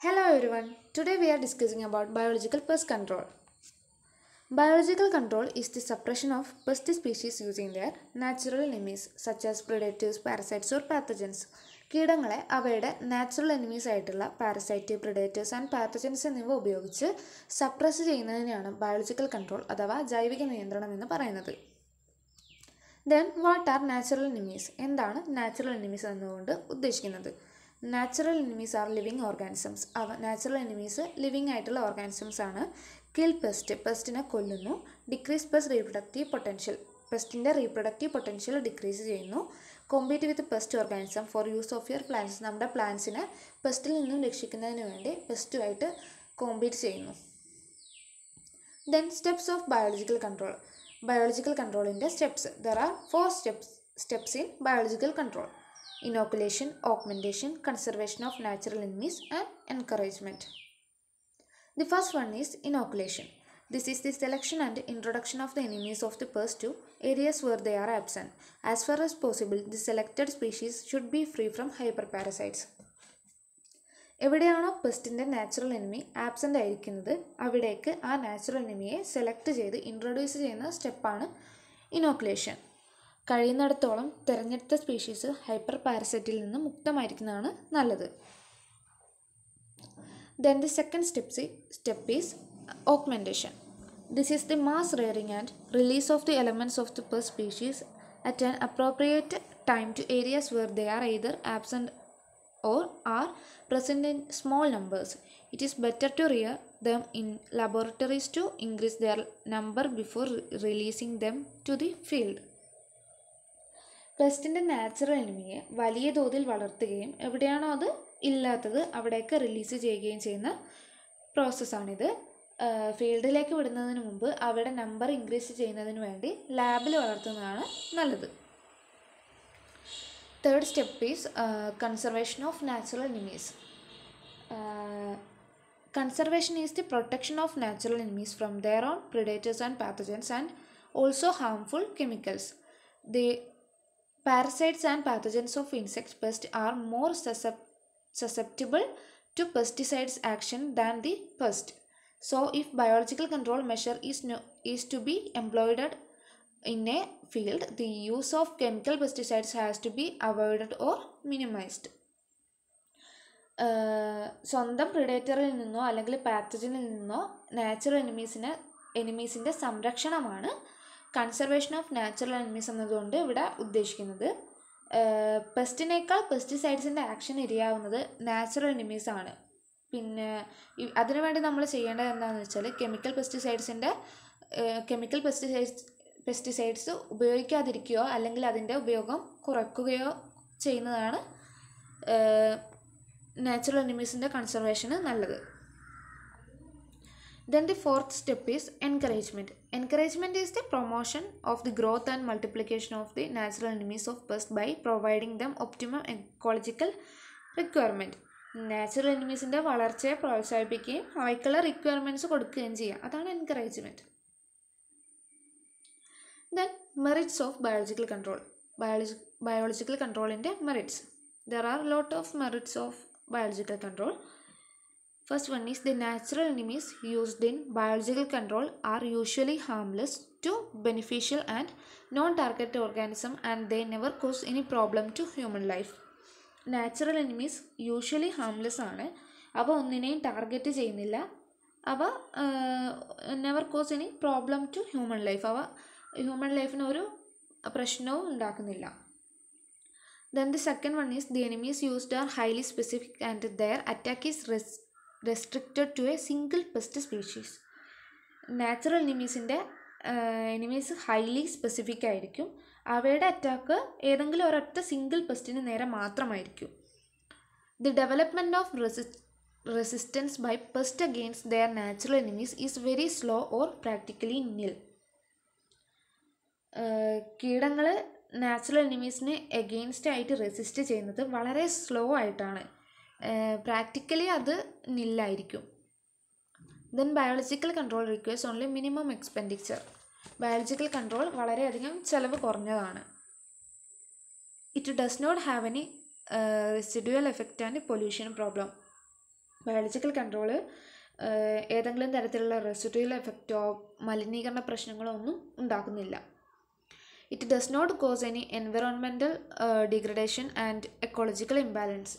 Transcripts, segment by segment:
Hello everyone. Today we are discussing about biological pest control. Biological control is the suppression of pest species using their natural enemies such as predators, parasites or pathogens. കീടങ്ങളെ അവയുടെ natural enemies ആയിട്ടുള്ള parasite, predators and pathogens എന്നിവ ഉപയോഗിച്ച് suppress ചെയ്യുന്നതിനെയാണ് biological control അഥവാ ജൈവിക നിയന്ത്രണം എന്ന് പറയുന്നത്. Then what are natural enemies? എന്താണ് നാച്ചുറൽ എനിമീസ് എന്നുകൊണ്ട് ഉദ്ദേശിക്കുന്നത്? Natural enemies are living organisms. Natural enemies living ആയിട്ടുള്ള ഓർഗാനിസംസ് ആണ്. കിൽ പെസ്റ്റ്, പെസ്റ്റിനെ കൊല്ലുന്നു. ഡിക്രീസ് പെസ്റ്റ് റീപ്രൊഡക്റ്റീവ് പൊട്ടൻഷ്യൽ, പെസ്റ്റിൻ്റെ റീപ്രൊഡക്റ്റീവ് പൊട്ടൻഷ്യൽ ഡിക്രീസ് ചെയ്യുന്നു. Compete with pest organism for use of your plants, നമ്മുടെ പ്ലാന്റ്സിനെ പെസ്റ്റിൽ നിന്നും രക്ഷിക്കുന്നതിന് വേണ്ടി പെസ്റ്റുമായിട്ട് കോമ്പീറ്റ് ചെയ്യുന്നു. Then steps of biological control. Biological കൺട്രോളിൻ്റെ സ്റ്റെപ്സ്. There are 4 steps in biological control: inoculation, augmentation, conservation of natural enemies and encouragement. The first one is inoculation. This is the selection and introduction of the enemies of the pest to areas where they are absent. As far as possible, the selected species should be free from hyperparasites. എവിടെയാണോ പെസ്റ്റിൻ്റെ natural enemy absent ആയിരിക്കുന്നത് അവിടേക്ക് ആ natural എനിമിയെ select ചെയ്ത് introduce ചെയ്യുന്ന സ്റ്റെപ്പാണ് inoculation. കഴിയുന്നിടത്തോളം തിരഞ്ഞെടുത്ത species hyper പാരസൈറ്റിൽ നിന്ന് മുക്തമായിരിക്കുന്നതാണ് നല്ലത്. Then the second step is augmentation. This is the mass rearing and release of the elements of the pest species at an appropriate time to areas where they are either absent or are present in small numbers. It is better to rear them in laboratories to increase their number before releasing them to the field. പെസ്റ്റിൻ്റെ natural എനിമിയെ വലിയ തോതിൽ വളർത്തുകയും എവിടെയാണോ അത് ഇല്ലാത്തത് അവിടേക്ക് release ചെയ്യുകയും ചെയ്യുന്ന പ്രോസസ്സാണിത്. ഫീൽഡിലേക്ക് വിടുന്നതിന് മുമ്പ് അവയുടെ നമ്പർ ഇൻക്രീസ് ചെയ്യുന്നതിന് വേണ്ടി ലാബിൽ വളർത്തുന്നതാണ് നല്ലത്. Third step is conservation of natural enemies. Conservation is the protection of natural enemies from their own predators and pathogens and also harmful chemicals. The parasites and pathogens of insects pests are more susceptible to pesticides action than the pest. So if biological control measure is to be employed in a field, the use of chemical pesticides has to be avoided or minimized. സ്വന്തം പ്രിഡേറ്ററിൽ നിന്നോ അല്ലെങ്കിൽ പാത്തജനിൽ നിന്നോ natural എനിമീസിൻ്റെ സംരക്ഷണമാണ് conservation of natural enemies എന്നതുകൊണ്ട് ഇവിടെ ഉദ്ദേശിക്കുന്നത്. പെസ്റ്റിനേക്കാൾ പെസ്റ്റിസൈഡ്സിൻ്റെ ആക്ഷൻ ഇരയാവുന്നത് നാച്ചുറൽ എനിമീസാണ്. പിന്നെ അതിനുവേണ്ടി നമ്മൾ ചെയ്യേണ്ടത് എന്താണെന്ന് വെച്ചാൽ കെമിക്കൽ പെസ്റ്റിസൈഡ്സ് ഉപയോഗിക്കാതിരിക്കുകയോ അല്ലെങ്കിൽ അതിൻ്റെ ഉപയോഗം കുറയ്ക്കുകയോ ചെയ്യുന്നതാണ് നാച്ചുറൽ എനിമീസിൻ്റെ കൺസർവേഷന് നല്ലത്. Then the fourth step is encouragement. Encouragement is the promotion of the growth and multiplication of the natural enemies of pests by providing them optimum ecological requirement. Natural എനിമീസിൻ്റെ വളർച്ചയെ പ്രോത്സാഹിപ്പിക്കുകയും അവയ്ക്കുള്ള റിക്വയർമെൻറ്റ്സ് കൊടുക്കുകയും ചെയ്യുക, അതാണ് encouragement. Then merits of biological control. Biological കൺട്രോളിൻ്റെ merits. There are lot of merits of biological control. First one is the natural enemies used in biological control are usually harmless to beneficial and non-target organism and they never cause any problem to human life. Natural enemies usually harmless ആണ്. അവ ഒന്നിനെയും target ചെയ്യുന്നില്ല. അവ never cause any problem to human life. അവ human ലൈഫിന് ഒരു പ്രശ്നവും ഉണ്ടാക്കുന്നില്ല. Then the second one is the enemies used are highly specific and their attack is restricted to a single pest species. Natural enemies highly specific ആയിരിക്കും. അവയുടെ attack ഏതെങ്കിലും ഒരൊറ്റ single പെസ്റ്റിന് നേരെ മാത്രമായിരിക്കും. The development of resistance by pest against their natural enemies is very slow or practically nil. കീടങ്ങൾ natural എനിമീസിന് against ആയിട്ട് റെസിസ്റ്റ് ചെയ്യുന്നത് വളരെ സ്ലോ ആയിട്ടാണ്. പ്രാക്ടിക്കലി അത് നില്ലായിരിക്കും. Then biological control requires only minimum expenditure. Biological control വളരെയധികം ചിലവ് കുറഞ്ഞതാണ്. It does not have any residual effect and pollution problem. Biological control ഏതെങ്കിലും തരത്തിലുള്ള റെസിഡ്യൂവൽ എഫക്റ്റോ മലിനീകരണ പ്രശ്നങ്ങളോ ഒന്നും ഉണ്ടാക്കുന്നില്ല. It does not cause any environmental degradation and ecological imbalance.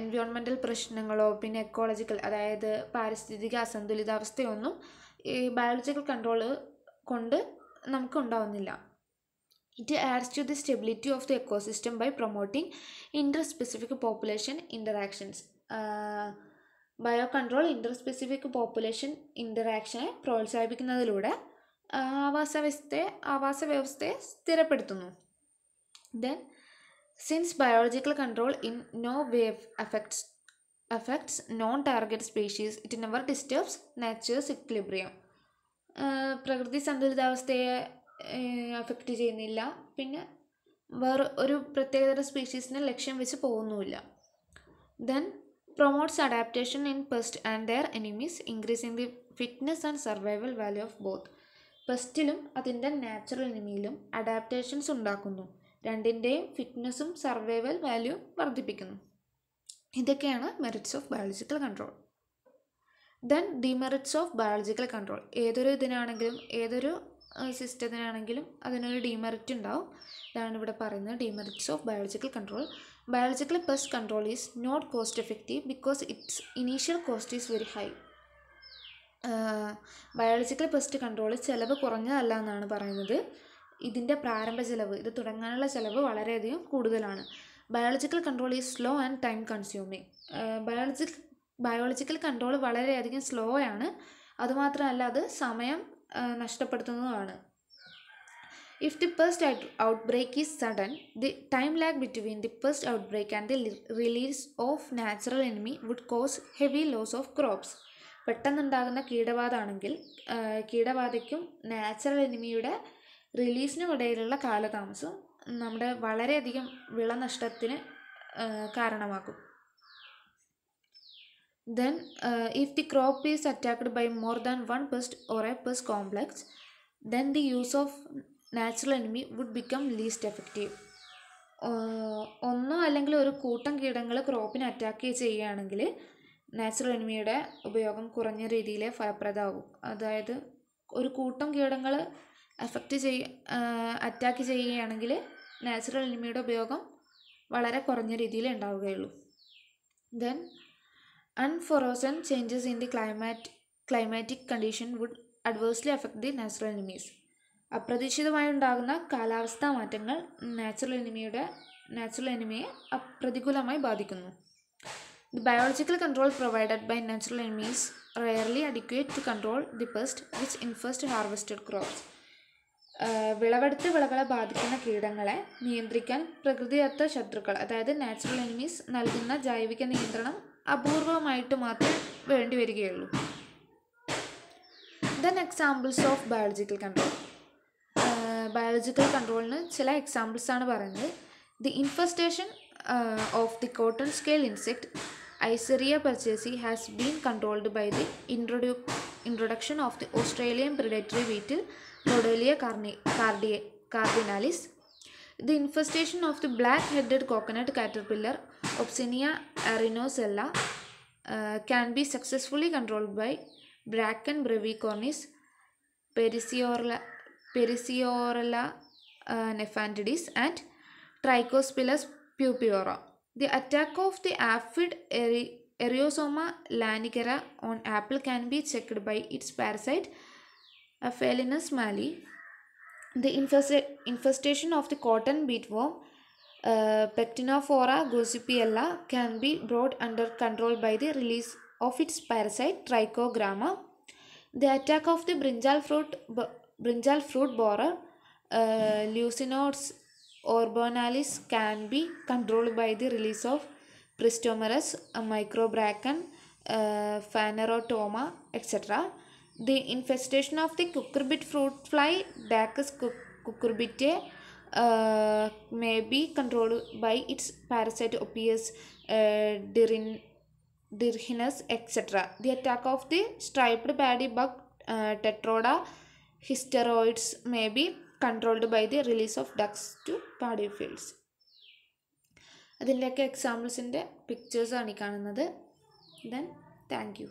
Environmental പ്രശ്നങ്ങളോ പിന്നെ എക്കോളജിക്കൽ, അതായത് പാരിസ്ഥിതിക അസന്തുലിതാവസ്ഥയൊന്നും ഈ ബയോളജിക്കൽ കൺട്രോൾ കൊണ്ട് നമുക്ക് ഉണ്ടാവുന്നില്ല. It adds to the stability of the ecosystem by promoting inter specific population interactions. Bio control inter specific population ഇൻ്ററാക്ഷനെ പ്രോത്സാഹിപ്പിക്കുന്നതിലൂടെ ആവാസവ്യവസ്ഥയെ സ്ഥിരപ്പെടുത്തുന്നു. Then since biological control in no way affects non-target species, it never disturbs nature's equilibrium. പ്രകൃതി സന്തുലിതാവസ്ഥയെ affect ചെയ്യുന്നില്ല, പിന്നെ വേറെ ഒരു പ്രത്യേകതര സ്പീഷീസിനെ ലക്ഷ്യം വെച്ച് പോകുന്നുമില്ല. Then promotes adaptation in pest and their enemies, increasing the fitness and survival value of both. പെസ്റ്റിലും അതിൻ്റെ നാച്ചുറൽ എനിമിയിലും അഡാപ്റ്റേഷൻസ് ഉണ്ടാക്കുന്നു, രണ്ടിൻ്റെയും ഫിറ്റ്നസ്സും സർവൈവൽ വാല്യൂ വർദ്ധിപ്പിക്കുന്നു. ഇതൊക്കെയാണ് merits of biological control. Then demerits of biological control. ഏതൊരു സിസ്റ്റത്തിനാണെങ്കിലും അതിനൊരു ഡിമെറിറ്റ് ഉണ്ടാവും. ഇതാണ് ഇവിടെ പറയുന്നത് demerits of biological control. Biological pest control is not cost effective because its initial cost is very high. Biological pest control ചിലവ് കുറഞ്ഞതല്ല എന്നാണ് പറയുന്നത്. ഇതിൻ്റെ പ്രാരംഭ ചിലവ്, ഇത് തുടങ്ങാനുള്ള ചിലവ് വളരെയധികം കൂടുതലാണ്. Biological control is slow and time consuming. Biological control വളരെയധികം സ്ലോ ആണ്, അതുമാത്രമല്ല അത് സമയം നഷ്ടപ്പെടുത്തുന്നതുമാണ്. If the pest outbreak is sudden, the time lag between the pest outbreak and the release of natural enemy would cause heavy loss of crops. പെട്ടെന്നുണ്ടാകുന്ന കീടബാധയാണെങ്കിൽ കീടബാധയ്ക്കും natural എനിമിയുടെ റിലീസിനും ഇടയിലുള്ള കാലതാമസം നമ്മുടെ വളരെയധികം വിളനഷ്ടത്തിന് കാരണമാക്കും. Then if the crop is attacked by more than one pest or a pest complex, then the use of natural enemy would become least effective. ഒന്നോ അല്ലെങ്കിൽ ഒരു കൂട്ടം കീടങ്ങൾ ക്രോപ്പിനെ അറ്റാക്ക് ചെയ്യുകയാണെങ്കിൽ നാച്ചുറൽ എനിമിയുടെ ഉപയോഗം കുറഞ്ഞ രീതിയിൽ ഫലപ്രദമാകും. അതായത് ഒരു കൂട്ടം കീടങ്ങൾ അറ്റാക്ക് ചെയ്യുകയാണെങ്കിൽ നാച്ചുറൽ എനിമിയുടെ ഉപയോഗം വളരെ കുറഞ്ഞ രീതിയിൽ ഉണ്ടാവുകയുള്ളൂ. Then unforeseen changes in the climatic condition would adversely affect the natural enemies. അപ്രതീക്ഷിതമായി ഉണ്ടാകുന്ന കാലാവസ്ഥാ മാറ്റങ്ങൾ നാച്ചുറൽ എനിമിയെ പ്രതികൂലമായി ബാധിക്കുന്നു. The biological control provided by natural enemies rarely adequate to control the pest which infest harvested crops. വിളവെടുത്ത വിളകളെ ബാധിക്കുന്ന കീടങ്ങളെ നിയന്ത്രിക്കാൻ പ്രകൃതിദത്ത ശത്രുക്കൾ, അതായത് നാച്ചുറൽ എനിമീസ് നൽകുന്ന ജൈവിക നിയന്ത്രണം അപൂർവമായിട്ട് മാത്രമേ വേണ്ടി വരികയുള്ളൂ. Then examples of biological control. Biological കൺട്രോളിന് ചില എക്സാമ്പിൾസാണ് പറയുന്നത്. The infestation of the cotton scale insect Icerya purchasi has been controlled by the introduction of the Australian predatory beetle Rodolia cardinalis. The infestation of the black-headed coconut caterpillar Opsinia arenosella can be successfully controlled by Bracken brevicornis, Periciorella nefantidis and Trichospilus pupiora. The attack of the aphid Eriosoma lanigera on apple can be checked by its parasite Aphelinus mali. The infestation of the cotton beetworm Pectinophora gossypiella can be brought under control by the release of its parasite Trichogramma. The attack of the brinjal fruit borer Leucinodes orbonalis can be controlled by the release of Pristomerus microbracken Phanerotoma etc. The infestation of the cucurbit fruit fly Dacus cucurbitae may be controlled by its parasite Ophius dirhinus etc. The attack of the striped paddy bug Tetroda hysteroids may be controlled by the release of ducks to paddy fields. അതിൻ്റെയൊക്കെ എക്സാമ്പിൾസിൻ്റെ പിക്ചേഴ്സാണ് ഈ കാണുന്നത്. Then, thank you.